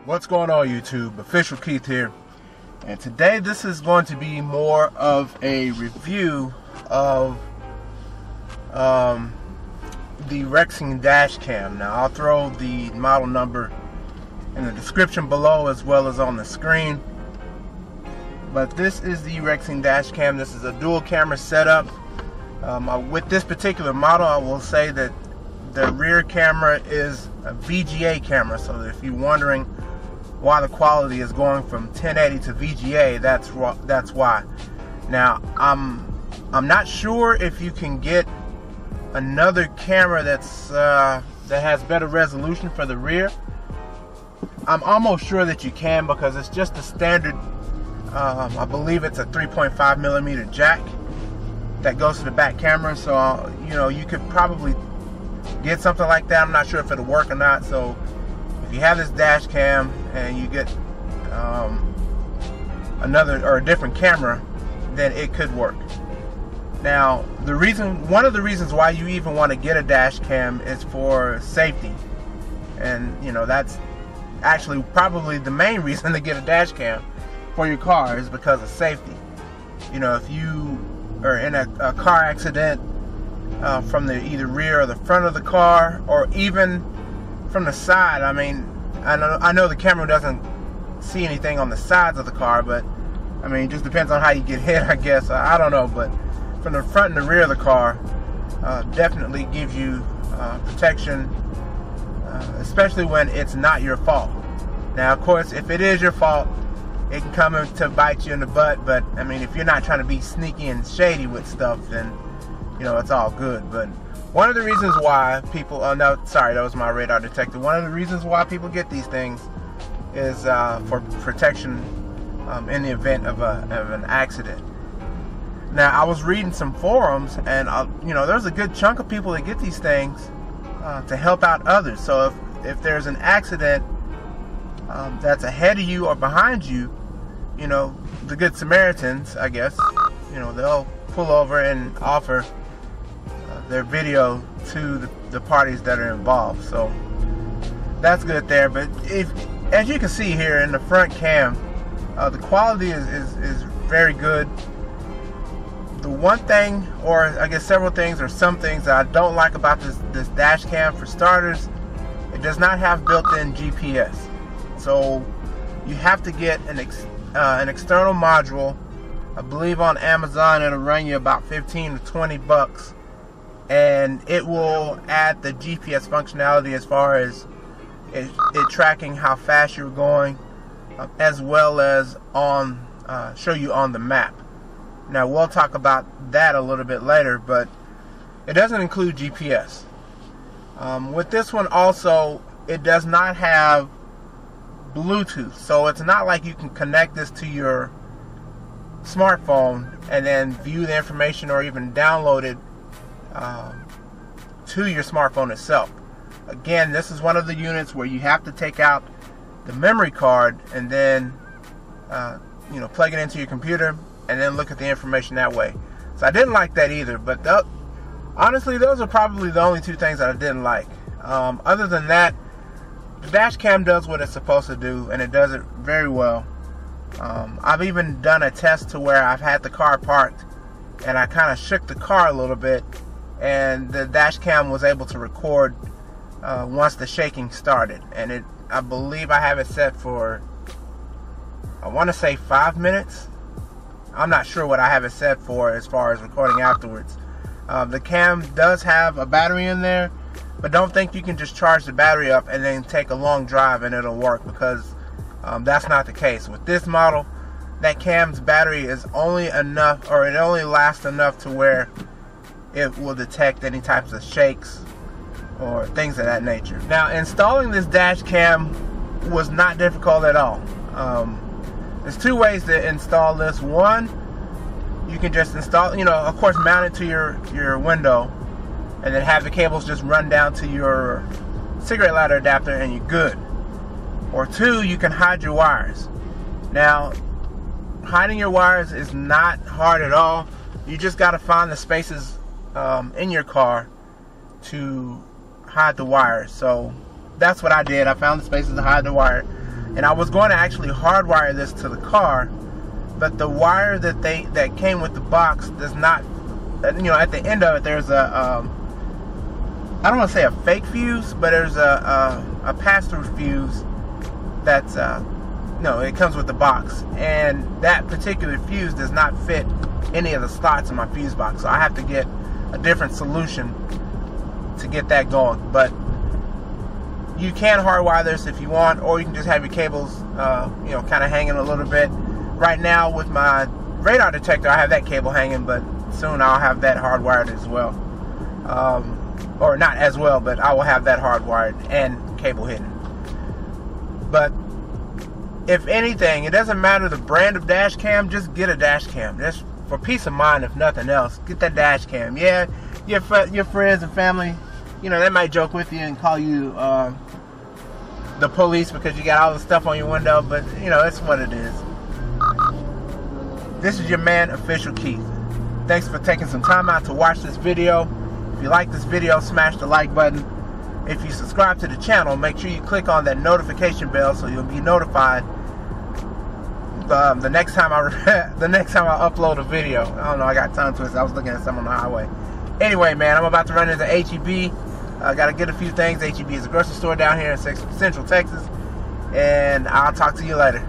What's going on, YouTube? Official Keith here, and today this is going to be more of a review of the Rexing dash cam. Now I'll throw the model number in the description below as well as on the screen, but this is the Rexing dash cam. This is a dual camera setup. With this particular model, I will say that the rear camera is a VGA camera, so if you're wondering why the quality is going from 1080 to VGA, that's why. Now I'm not sure if you can get another camera that has better resolution for the rear. I'm almost sure that you can, because it's just a standard. I believe it's a 3.5 millimeter jack that goes to the back camera, so you could probably get something like that. I'm not sure if it'll work or not. So if you have this dash cam and you get another or a different camera, then it could work. Now one of the reasons why you even want to get a dash cam is for safety, and that's actually probably the main reason to get a dash cam for your car, is because of safety. If you are in a car accident from the either rear or the front of the car, or even from the side. I mean, I know the camera doesn't see anything on the sides of the car, but I mean, it just depends on how you get hit, I guess. I don't know, but from the front and the rear of the car, definitely gives you protection, especially when it's not your fault. Now, of course, if it is your fault, it can come to bite you in the butt, but I mean, if you're not trying to be sneaky and shady with stuff, then it's all good. But one of the reasons why people, no, sorry, that was my radar detector. One of the reasons why people get these things is for protection in the event of an accident. Now, I was reading some forums, and there's a good chunk of people that get these things to help out others. So if there's an accident that's ahead of you or behind you, the Good Samaritans, I guess, they'll pull over and offer their video to the parties that are involved. So that's good there. But as you can see here in the front cam, the quality is very good. The one thing, or I guess several things, or some things that I don't like about this dash cam, for starters, it does not have built-in GPS. So you have to get an external module. I believe on Amazon it'll run you about 15 to 20 bucks, and it will add the GPS functionality as far as it tracking how fast you're going, as well as show you on the map. Now we'll talk about that a little bit later, but it doesn't include GPS. With this one also, it does not have Bluetooth, so it's not like you can connect this to your smartphone and then view the information or even download it to your smartphone itself. Again, this is one of the units where you have to take out the memory card and then plug it into your computer and then look at the information that way. So I didn't like that either, but honestly, those are probably the only two things that I didn't like. Other than that, the dash cam does what it's supposed to do, and it does it very well. I've even done a test to where I've had the car parked and I kind of shook the car a little bit, and the dash cam was able to record once the shaking started. And I believe I have it set for, I want to say 5 minutes. I'm not sure what I have it set for as far as recording afterwards. The cam does have a battery in there, but don't think you can just charge the battery up and then take a long drive and it'll work, because that's not the case. With this model, that cam's battery is only enough, or it only lasts enough to where it will detect any types of shakes or things of that nature. Now, installing this dash cam was not difficult at all. There's two ways to install this. One, you can just install, of course, mount it to your window, and then have the cables just run down to your cigarette lighter adapter and you're good. Or two, you can hide your wires. Now, hiding your wires is not hard at all. You just got to find the spaces in your car to hide the wires. So that's what I did. I found the spaces to hide the wire. And I was going to actually hardwire this to the car, but the wire that came with the box does not, you know, at the end of it there's a I don't want to say a fake fuse, but there's a pass-through fuse that's no, it comes with the box, and that particular fuse does not fit any of the slots in my fuse box, so I have to get a different solution to get that going. But you can hardwire this if you want, or you can just have your cables you know, kind of hanging a little bit. Right now with my radar detector I have that cable hanging, but soon I'll have that hardwired as well, or not as well, but I will have that hardwired and cable hidden. But if anything, it doesn't matter the brand of dash cam, just get a dash cam. Just for peace of mind, if nothing else, get that dash cam. Yeah, your friends and family, you know, they might joke with you and call you the police because you got all the stuff on your window, but you know, it's what it is. This is your man, Official Keith. Thanks for taking some time out to watch this video. If you like this video, smash the like button. If you subscribe to the channel, make sure you click on that notification bell so you'll be notified the next time I upload a video. I don't know, I got tongue twisted. I was looking at something on the highway. Anyway, man, I'm about to run into HEB. I got to get a few things. HEB is a grocery store down here in Central Texas, and I'll talk to you later.